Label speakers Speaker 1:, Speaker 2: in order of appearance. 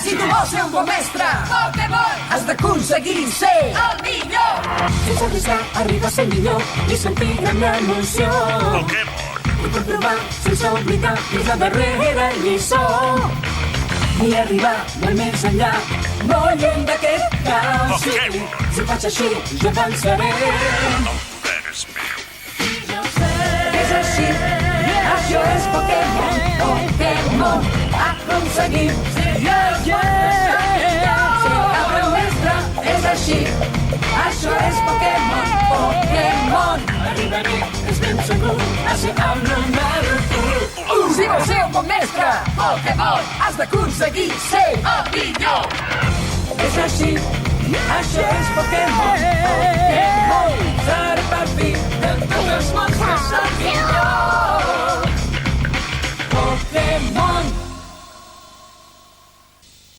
Speaker 1: Si tu vols ser un bon mestre Pokémon, has d'aconseguir ser el millor.
Speaker 2: Sense arriscar, arriba a ser millor i sentir gran emoció.
Speaker 3: Pokémon.
Speaker 2: I comprovar, sense oblidar, és la darrera lliçó. I arribar molt més enllà, molt lluny d'aquest caos.
Speaker 3: Pokémon.
Speaker 2: Si faig així, jo avançaré.
Speaker 3: El poder és meu.
Speaker 1: És així, això és Pokémon. Pokémon, aconseguir ser el gran mestre. És així, això és Pokémon. Pokémon,
Speaker 2: Arribaré, és ben segur, a ser el número 1.
Speaker 1: si vols ser un bon mestre Pokémon, has d'aconseguir ser el millor. És així, això és Pokémon. Pokémon, serà per fi de tots els monstres el millor. Pokémon.